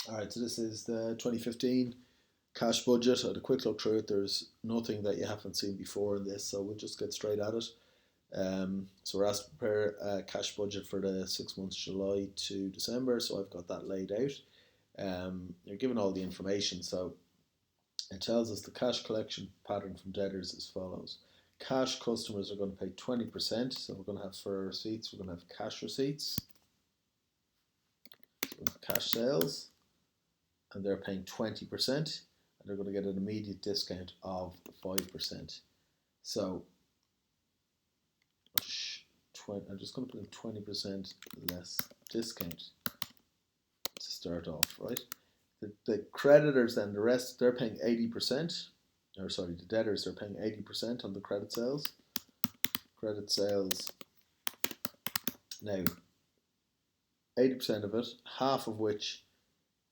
Alright, so this is the 2015 cash budget. I had a quick look through it. There's nothing that you haven't seen before in this, so we'll just get straight at it. So we're asked to prepare a cash budget for the 6 months July to December, so I've got that laid out. You're given all the information, so it tells us the cash collection pattern from debtors as follows. Cash customers are going to pay 20%, so we're going to have for receipts, we're going to have cash receipts, so cash sales, and they're paying 20%, and they're going to get an immediate discount of 5%. So I'm just going to put in 20% less discount to start off, right? The creditors then, the rest, they're paying 80%, or sorry, the debtors, they're paying 80% on the credit sales. Credit sales, now 80% of it, half of which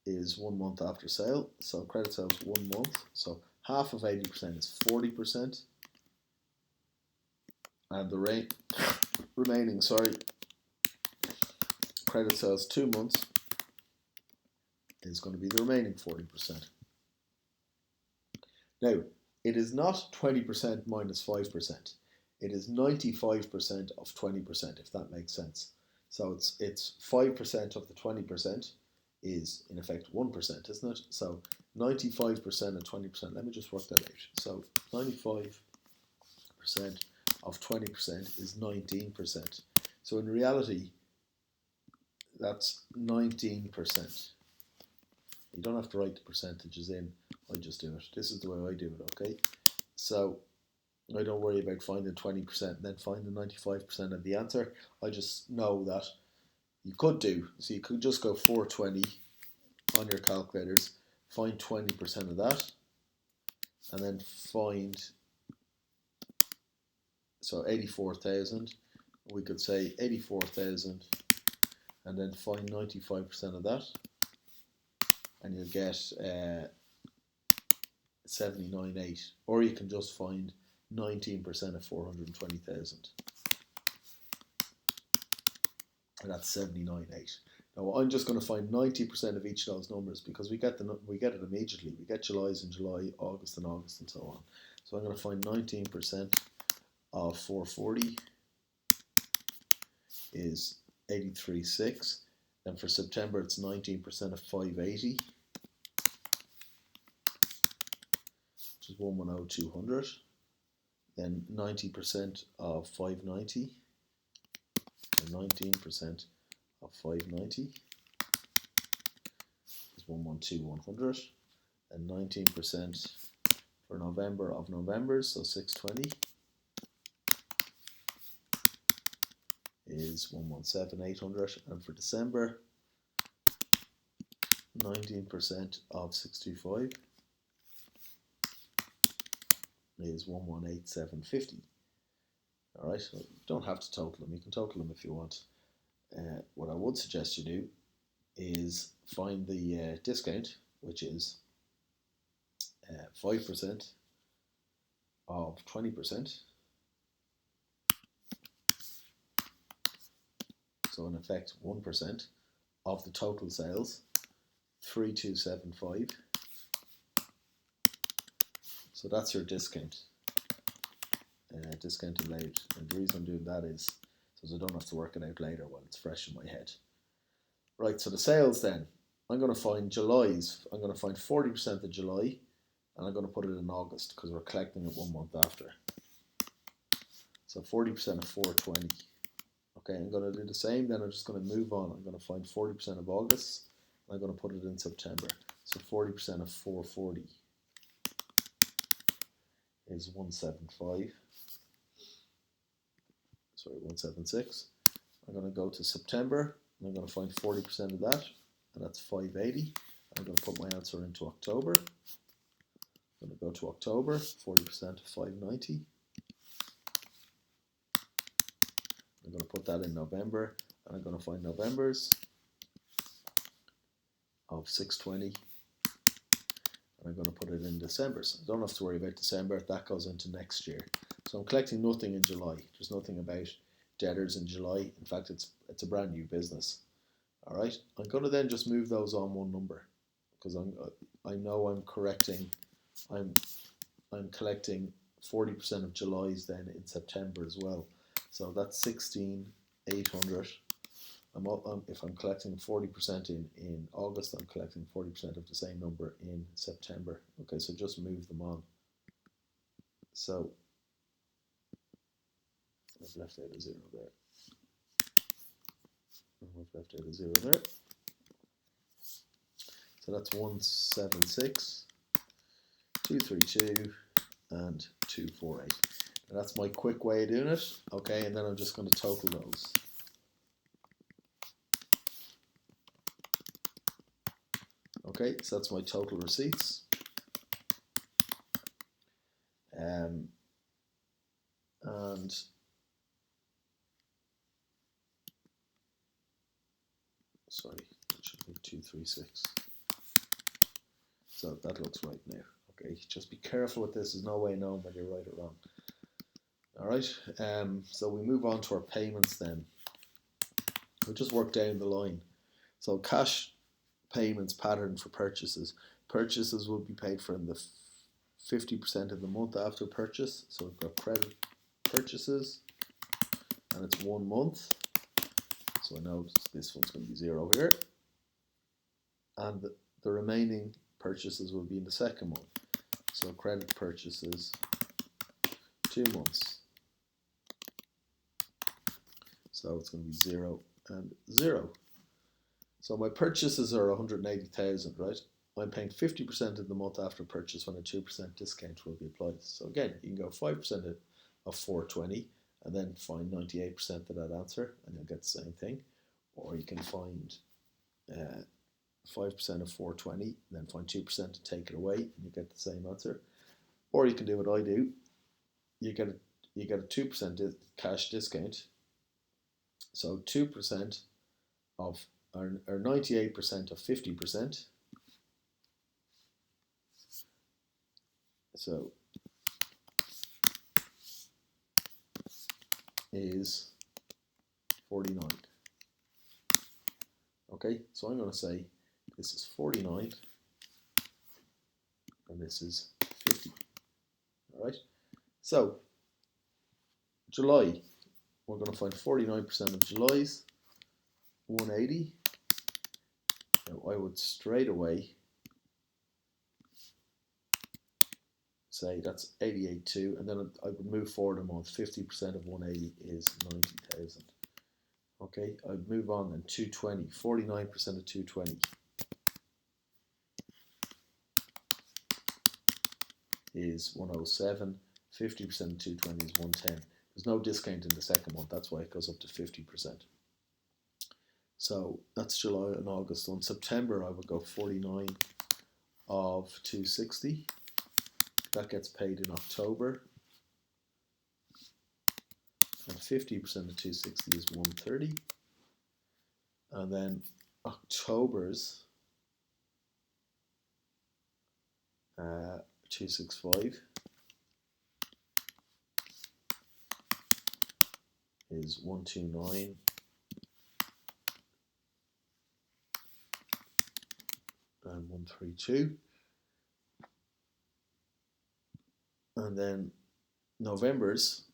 is 1 month after sale. So credit sales 1 month. So half of 80% is 40%. And the remaining, credit sales 2 months is going to be the remaining 40%. Now, it is not 20% minus 5%. It is 95% of 20%, if that makes sense. So it's 5% of the 20% is in effect 1%, isn't it? So 95% of 20%, let me just work that out. So 95% of 20% is 19%. So in reality, that's 19%. You don't have to write the percentages in, I just do it. This is the way I do it, okay? So I don't worry about finding 20% and then finding 95% of the answer. I just know that you could do, so you could just go 420 on your calculators, find 20% of that, and then find, so 84,000, we could say 84,000, and then find 95% of that, and you'll get 79.8, or you can just find 19% of 420,000, and that's 79.8. Now I'm just going to find 90% of each of those numbers because we get it immediately. We get July's in July, August in August, and so on. So I'm going to find 19% of 440 is 83.6. Then for September it's 19% of 580, which is 110,200. Then 90% of 590, and 19% of 590 is 112,100. And 19% for November of Novembers, so 620 is 117,800. And for December, 19% of 625 is 118,750. Alright, so you don't have to total them, you can total them if you want. What I would suggest you do is find the discount, which is 5% of 20%. So in effect 1% of the total sales, 3275. So that's your discount. Discount allowed. And the reason I'm doing that is so I don't have to work it out later while it's fresh in my head. Right, so the sales then, I'm going to find July's. I'm going to find 40% of July, and I'm going to put it in August because we're collecting it 1 month after. So 40% of 420. Okay, I'm going to do the same, then I'm just going to move on. I'm going to find 40% of August, and I'm going to put it in September. So 40% of 440 is 175. Sorry, 176. I'm going to go to September, and I'm going to find 40% of that, and that's 580. I'm going to put my answer into October. I'm going to go to October, 40% of 590. I'm going to put that in November, and I'm going to find November's of 620, and I'm going to put it in December. So I don't have to worry about December, that goes into next year. So I'm collecting nothing in July. There's nothing about debtors in July. In fact, it's a brand new business. Alright, I'm going to then just move those on one number. because I know I'm correcting. I'm collecting 40% of July's then in September as well. So that's 16,800. If I'm collecting 40% in August, I'm collecting 40% of the same number in September. Okay, so just move them on. So I've left out a 0 there. I've left out a 0 there. So that's 176, 232, and 248. And that's my quick way of doing it. Okay, and then I'm just going to total those. Okay, so that's my total receipts. And sorry, it should be 236. So that looks right now. Okay, just be careful with this. There's no way of knowing whether you're right or wrong. All right, so we move on to our payments then. We'll just work down the line. So cash payments pattern for purchases. Purchases will be paid for in the 50% of the month after purchase. So we've got credit purchases, and it's 1 month. So I know this one's going to be 0 here. And the remaining purchases will be in the second month. So credit purchases, 2 months. So it's going to be 0 and 0. So my purchases are 180,000, right? I'm paying 50% of the month after purchase when a 2% discount will be applied. So again, you can go 5% of 420 and then find 98% of that answer and you'll get the same thing. Or you can find 5% of 420, then find 2% to take it away and you get the same answer. Or you can do what I do. You get a 2% cash discount. So 2% of or 98% of 50%. So is 49. Okay, so I'm going to say this is 49 and this is 50. All right, so July, we're going to find 49% of July's 180. Now I would straight away say that's 88.2, and then I would move forward a month. 50% of 180 is 90,000. Okay, I'd move on then 220, 49% of 220 is 107, 50% of 220 is 110. There's no discount in the second month, that's why it goes up to 50%. So that's July and August. On September, I would go 49 of 260. That gets paid in October. And 50% of 260 is 130. And then October's 265 is 129. And 132. And then November's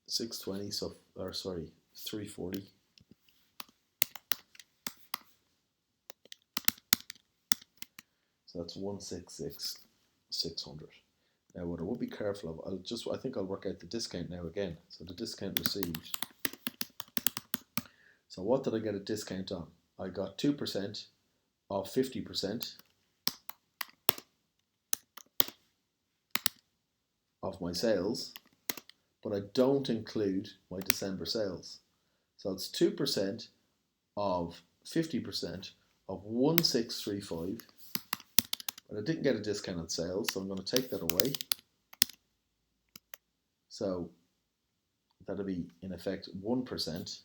620, so, or sorry, 340. So that's 166, 600. Now what I will be careful of, I think I'll work out the discount now again. So the discount received. So what did I get a discount on? I got 2% of 50% of my sales, but I don't include my December sales. So it's 2% of 50% of 1635, but I didn't get a discount on sales, so I'm going to take that away. So that'll be in effect 1%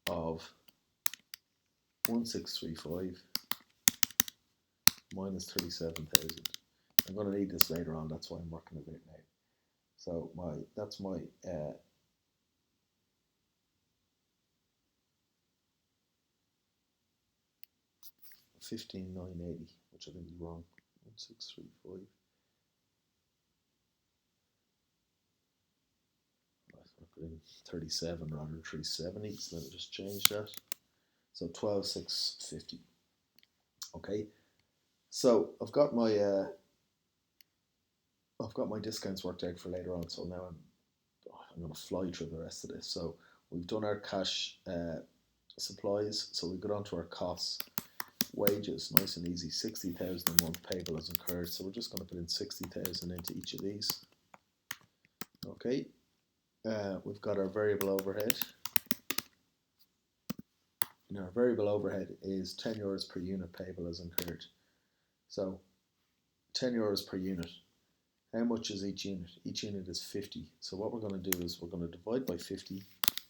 of 1635 minus 37,000. I'm going to need this later on, that's why I'm working it out now. So that's my 15,980, which I think is wrong. 1635. I put in 37 rather than 370, so let me just change that. So 12,650. Okay, so I've got my discounts worked out for later on. So now I'm going to fly through the rest of this. So we've done our cash supplies. So we got onto our costs. Wages, nice and easy, 60,000 a month payable as incurred. So we're just going to put in 60,000 into each of these. Okay, we've got our variable overhead. Now our variable overhead is 10 euros per unit payable as incurred. So 10 euros per unit. How much is each unit? Each unit is 50. So what we're going to do is we're going to divide by 50.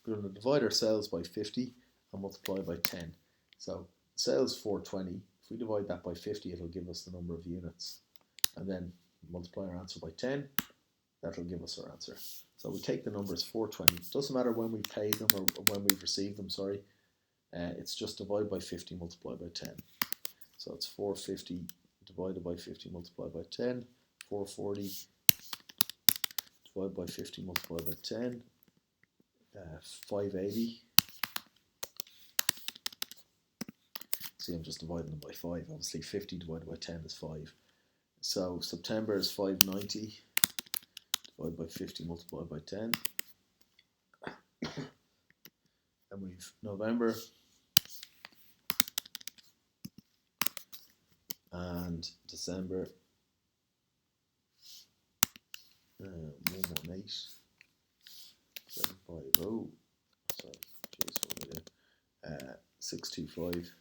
We're going to divide our sales by 50 and multiply by 10. So sales 420. If we divide that by 50, it'll give us the number of units. And then multiply our answer by 10. That'll give us our answer. So we take the numbers 420. It doesn't matter when we pay them or when we've received them, sorry. It's just divide by 50 multiplied by 10. So it's 450 divided by 50 multiplied by 10. 440 divided by 50 multiplied by 10. 580. See, I'm just dividing them by 5. Obviously 50 divided by 10 is 5. So September is 590 divided by 50 multiplied by 10. And we've November and December. 118 750. Sorry, jeez, what am I doing? 625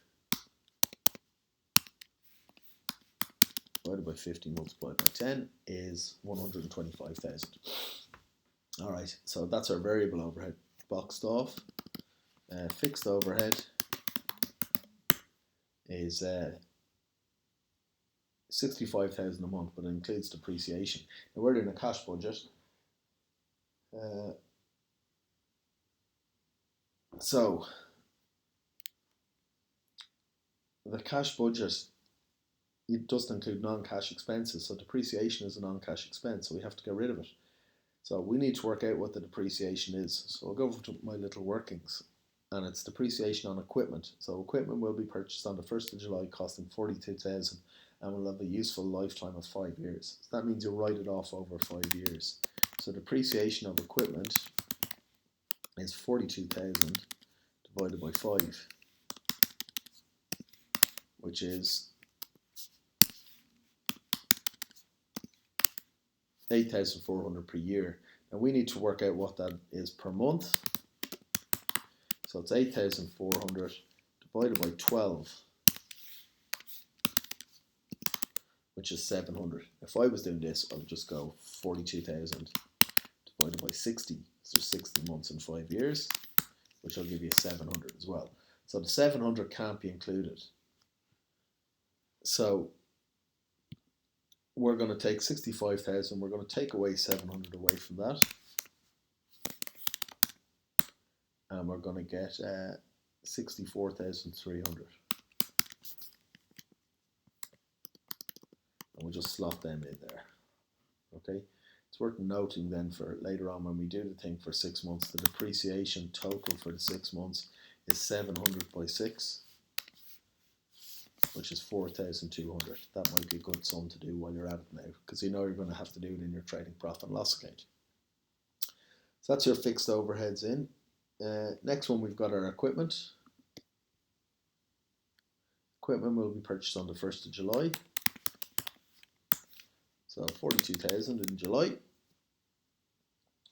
divided by 50 multiplied by 10 is 125,000. Alright, so that's our variable overhead boxed off. Fixed overhead is 65,000 a month, but it includes depreciation. Now we're doing a cash budget. So the cash budget, it doesn't include non-cash expenses. So depreciation is a non-cash expense, so we have to get rid of it. So we need to work out what the depreciation is. So I'll go over to my little workings, and it's depreciation on equipment. So equipment will be purchased on the 1st of July costing 42,000 and will have a useful lifetime of 5 years. So that means you write it off over 5 years. So depreciation of equipment is 42,000 divided by 5, which is 8,400 per year. Now we need to work out what that is per month. So it's 8,400 divided by 12, which is 700. If I was doing this, I would just go 42,000 divided by 60. So 60 months and 5 years, which will give you 700 as well. So the 700 can't be included. So we're going to take 65,000, we're going to take away 700 away from that. And we're going to get 64,300. And we'll just slot them in there. Okay, it's worth noting then for later on when we do the thing for 6 months, the depreciation total for the 6 months is 700 by 6, which is 4,200. That might be a good sum to do while you're at it now, because you know you're going to have to do it in your trading profit and loss account. So that's your fixed overheads in. Next one, we've got our equipment. Equipment will be purchased on the 1st of July. So 42,000 in July.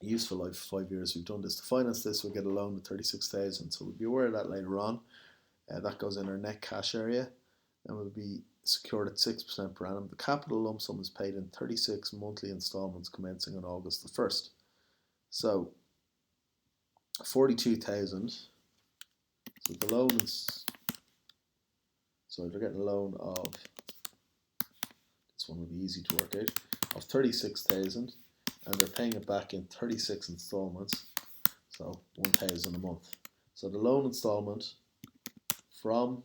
Useful life for 5 years. We've done this. To finance this, we'll get a loan of 36,000. So we'll be aware of that later on. That goes in our net cash area and will be secured at 6% per annum. The capital lump sum is paid in 36 monthly instalments commencing on August the 1st. So 42,000. So the loan is, so they're getting a loan of, this one will be easy to work out, of 36,000, and they're paying it back in 36 installments, so 1,000 a month. So the loan installment from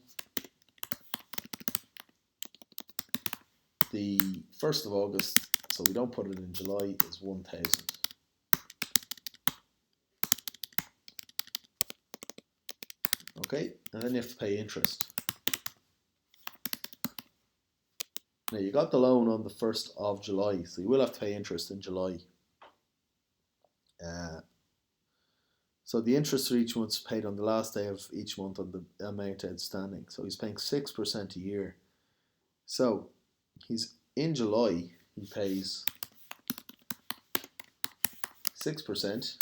the 1st of August, so we don't put it in July, is 1,000. Okay, and then you have to pay interest. Now you got the loan on the 1st of July, so you will have to pay interest in July. So the interest for each month is paid on the last day of each month on the amount outstanding. So he's paying 6% a year. So he's in July, he pays 6%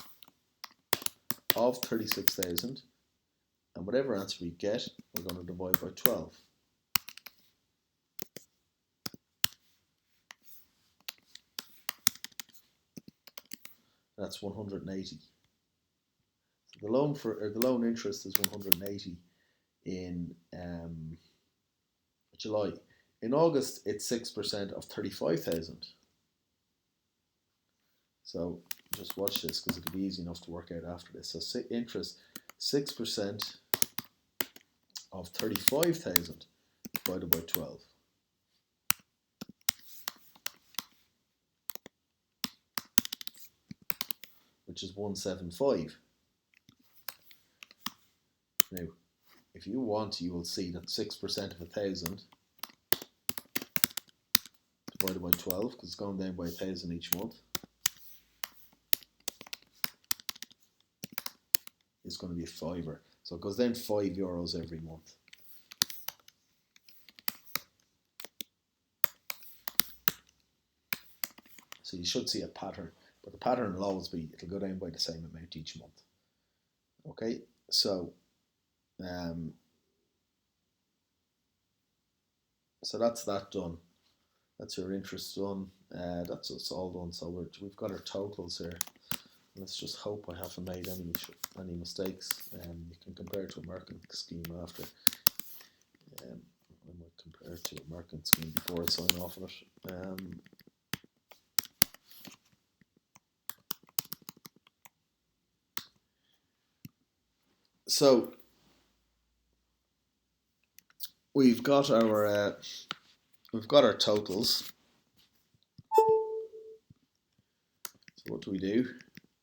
of 36,000, and whatever answer we get, we're going to divide by 12. That's 180. So the loan interest is 180 in July. In August, it's 6% of 35,000. So just watch this because it'll be easy enough to work out after this. So interest, 6% of 35,000 divided by 12. Which is 175. Now, if you want, you will see that 6% of 1,000 divided by 12, because it's going down by 1,000 each month, is going to be a fiver. So it goes down €5 every month. So you should see a pattern, but the pattern will always be, it'll go down by the same amount each month. Okay, so so that's that done. That's your interest done. That's us all done. So we've got our totals here. Let's just hope I haven't made any mistakes. You can compare it to a Merkin scheme after. I might compare it to a Merkin scheme before I sign off on it. So we've got our totals. So what do?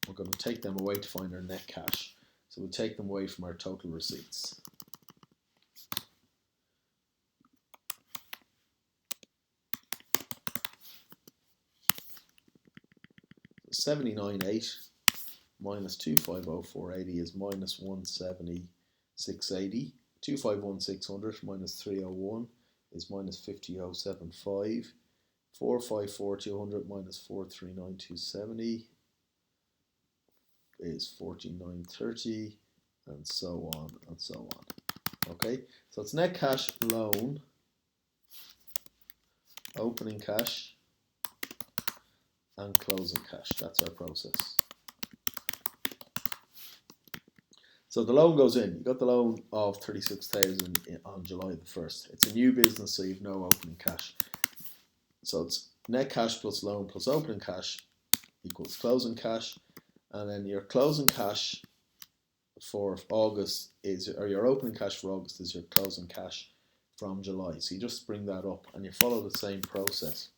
We're going to take them away to find our net cash. So we'll take them away from our total receipts. So 79.8 minus 250,480 is minus 170,680. 251,600 minus 301 is minus 50,075. 454,200 minus 439,270 is 49,30, and so on and so on. Okay, so it's net cash, loan, opening cash, and closing cash. That's our process. So the loan goes in. You got the loan of 36,000 on July the 1st. It's a new business, so you've no opening cash. So it's net cash plus loan plus opening cash equals closing cash, and then your closing cash for August is, or your opening cash for August is your closing cash from July. So you just bring that up and you follow the same process.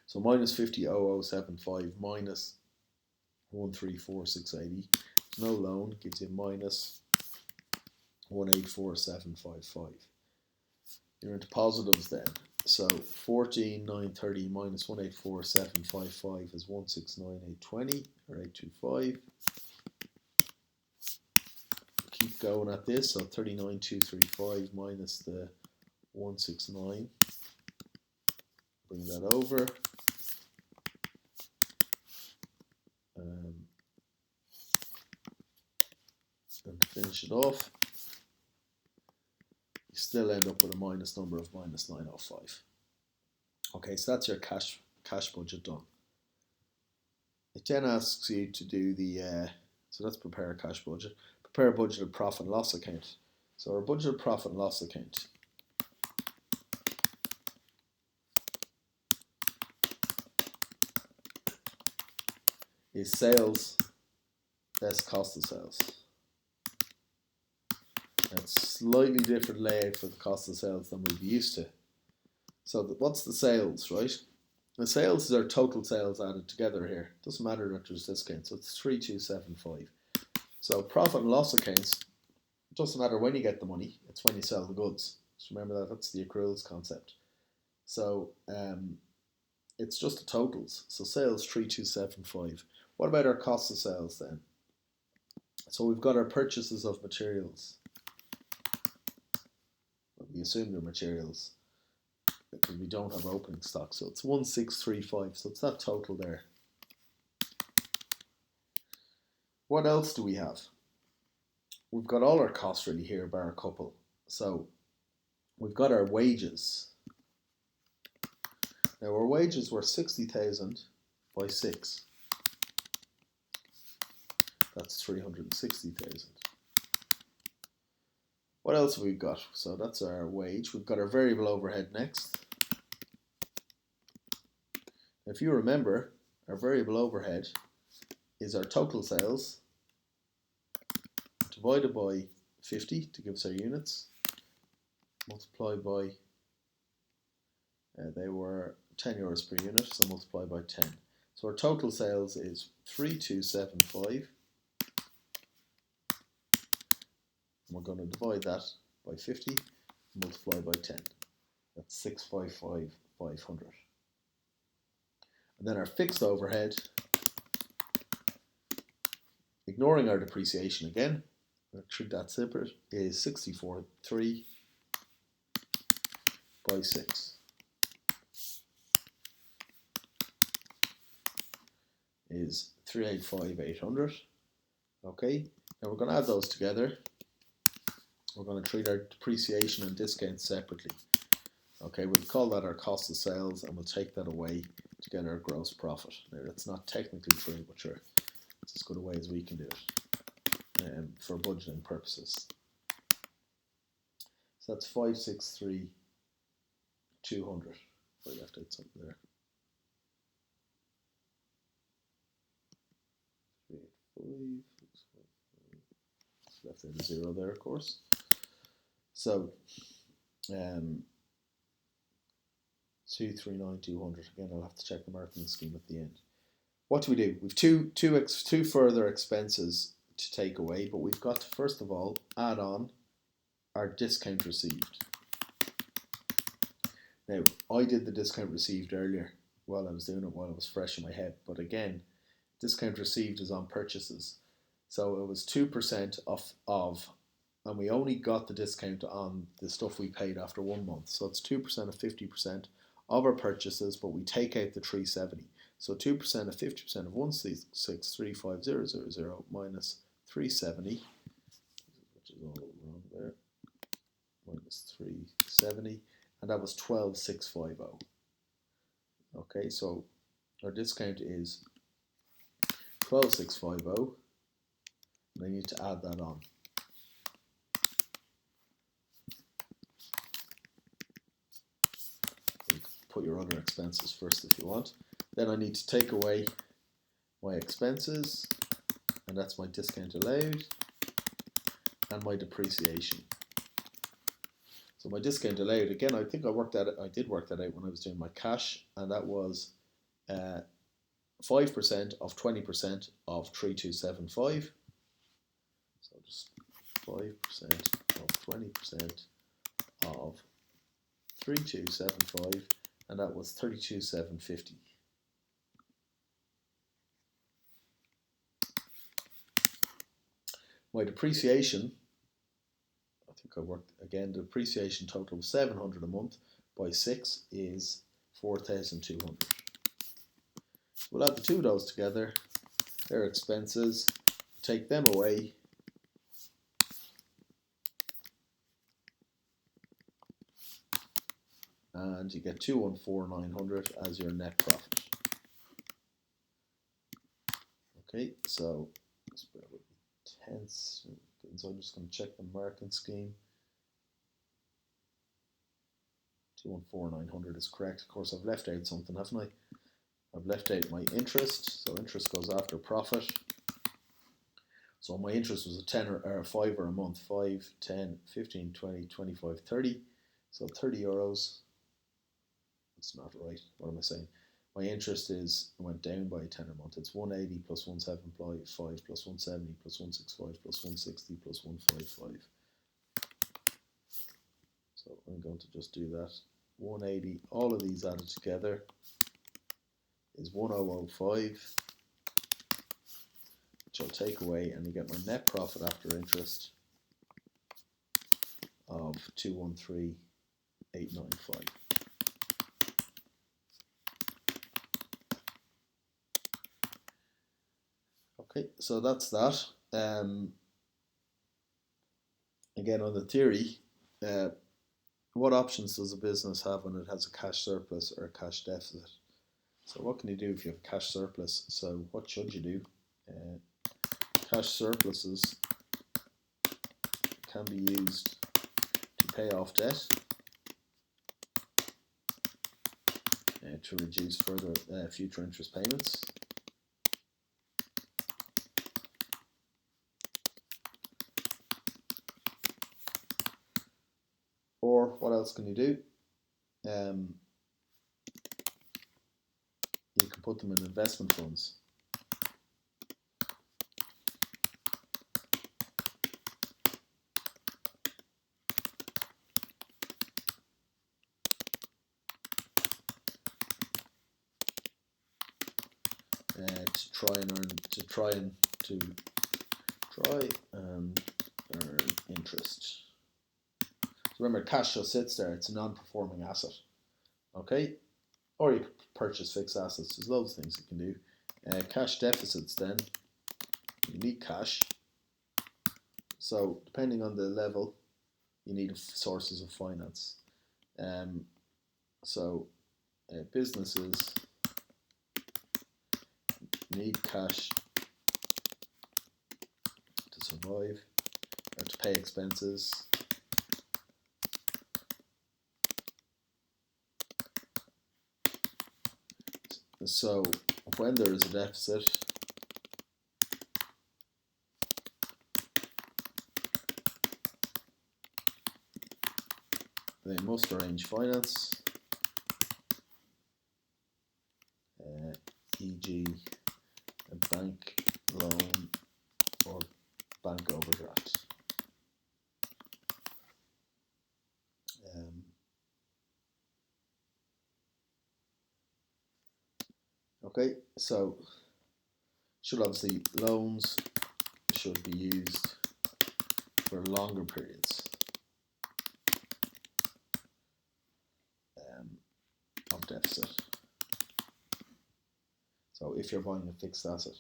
So minus 50,075 minus 134,680. No loan gives you minus 184,755. You're into positives then. So 14,930 minus 184,755 is 169,820 or 825. Keep going at this. So 39,235 minus the 169. Bring that over. And finish it off. You still end up with a minus number of minus 905. Okay, so that's your cash budget done. It then asks you to do the, so let's prepare a cash budget. Prepare a budgeted profit and loss account. So our budgeted profit and loss account is sales less cost of sales. It's slightly different layout for the cost of sales than we've used to. So what's the sales, right? The sales is our total sales added together here. Doesn't matter that there's discount, so it's 3275. So profit and loss accounts, it doesn't matter when you get the money, it's when you sell the goods. Just remember that, that's the accruals concept. So it's just the totals. So sales 3275. What about our cost of sales then? So we've got our purchases of materials. We assume they're materials because we don't have opening stock. So it's 1635. So it's that total there. What else do we have? We've got all our costs really here, bar a couple. So we've got our wages. Now our wages were 60,000 by 6. That's 360,000. What else have we got? So that's our wage. We've got our variable overhead next. If you remember, our variable overhead is our total sales divided by 50 to give us our units, multiplied by, they were 10 euros per unit, so multiply by 10. So our total sales is 3275. And we're going to divide that by 50, multiply by 10. That's 655,500. And then our fixed overhead, ignoring our depreciation again, I'll treat that separate, is 64,3 by 6. Is 385,800. Okay, now we're going to add those together. We're going to treat our depreciation and discount separately. Okay, we'll call that our cost of sales and we'll take that away to get our gross profit. Now that's not technically true, but sure, it's as good a way as we can do it for budgeting purposes. So that's 563,200. I left out something there. 385, left out a 0 there, of course. So 239,200. Again, I'll have to check the marketing scheme at the end. What do? We've two further expenses to take away, but we've got to first of all add on our discount received. Now, I did the discount received earlier while I was doing it, while it was fresh in my head. But again, discount received is on purchases. So it was 2% of, and we only got the discount on the stuff we paid after 1 month. So it's 2% of 50% of our purchases, but we take out the 370. So 2% of 50% of 1635000 minus 370, which is all wrong there, minus 370, and that was 12,650. Okay, so our discount is 12,650, and I need to add that on. You can put your other expenses first if you want. Then I need to take away my expenses, and that's my discount allowed, and my depreciation. So my discount allowed, again, I think I did work that out when I was doing my cash, and that was 5% of 20% of 3275. So just 5% of 20% of 3275, and that was 32,750. My depreciation, I think I worked again, the depreciation total of 700 a month by 6 is 4,200. We'll add the two of those together, their expenses, take them away, and you get 214,900 as your net profit. Okay, so let's bear with me. Tenths, so I'm just going to check the marking scheme. 214,900 is correct. Of course, I've left out something, haven't I? I've left out my interest, so interest goes after profit. So my interest was a 10 or a 5 a month, 5, 10, 15, 20, 25, 30. So 30 euros. It's not right. What am I saying? My interest went down by a tenner a month. It's 180 plus 175 plus 170 plus 165 plus 160 plus 155. So I'm going to just do that. 180, all of these added together is 1005, which I'll take away, and you get my net profit after interest of 213895. Okay, so that's that. Again, on the theory, what options does a business have when it has a cash surplus or a cash deficit? So what can you do if you have a cash surplus? So what should you do? Cash surpluses can be used to pay off debt, to reduce further future interest payments, or what else can you do? You can put them in investment funds. To try and earn interest. So remember, cash just sits there; it's a non-performing asset. Okay, or you can purchase fixed assets. There's loads of things you can do. Cash deficits, then you need cash. So depending on the level, you need sources of finance. Businesses need cash to survive or to pay expenses. So when there is a deficit, they must arrange finance, e.g. a bank loan or bank overdraft. Okay, so loans should be used for longer periods of deficit. So if you're buying a fixed asset,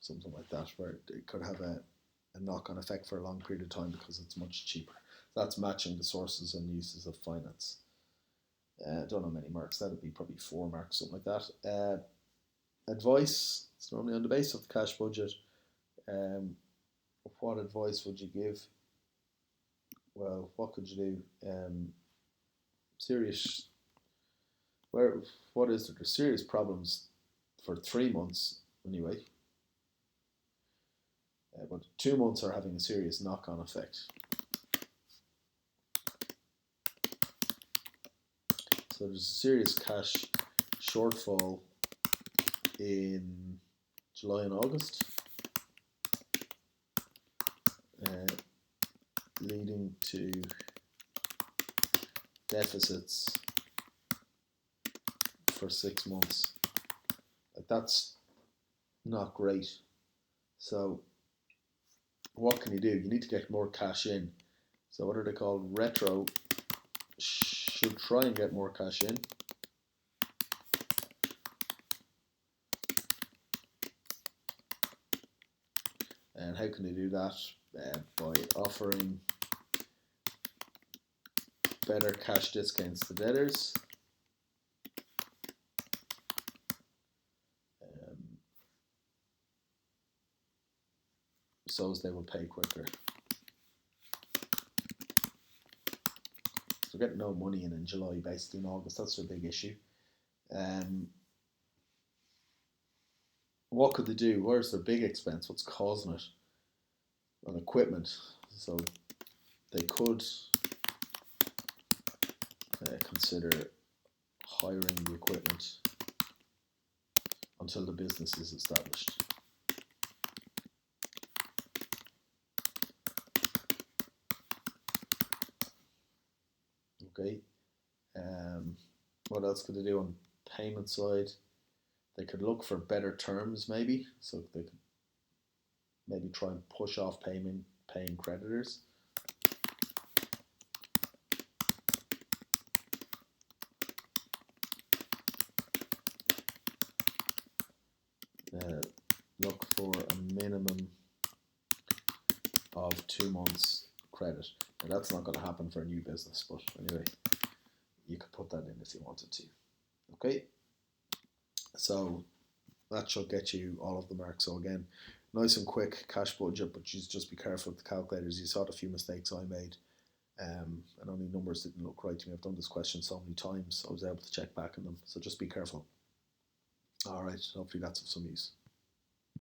something like that, where it could have a knock-on effect for a long period of time because it's much cheaper. That's matching the sources and uses of finance. I don't know many marks. That'd be probably 4 marks, something like that. Advice. It's normally on the basis of the cash budget. What advice would you give? Well, what could you do? What is there? There's serious problems for 3 months anyway. But 2 months are having a serious knock-on effect. So there's a serious cash shortfall in July and August, leading to deficits for 6 months. That's not great. So what can you do? You need to get more cash in. So what are they called? Retro should try and get more cash in. And how can they do that? By offering better cash discounts to debtors. So as they will pay quicker. So they're getting no money in July, basically in August. That's their big issue. What could they do? Where's their big expense? What's causing it? On equipment. So they could consider hiring the equipment until the business is established. Okay. What else could they do on payment side? They could look for better terms, maybe. So they could maybe try and push off paying creditors. Look for a minimum of 2 months credit. Now that's not going to happen for a new business, but anyway, you could put that in if you wanted to. Okay, so that should get you all of the marks. So again, nice and quick cash budget, but just be careful with the calculators. You saw the few mistakes I made, and only numbers didn't look right to me. I've done this question so many times, I was able to check back on them. So just be careful. All right, hopefully that's of some use.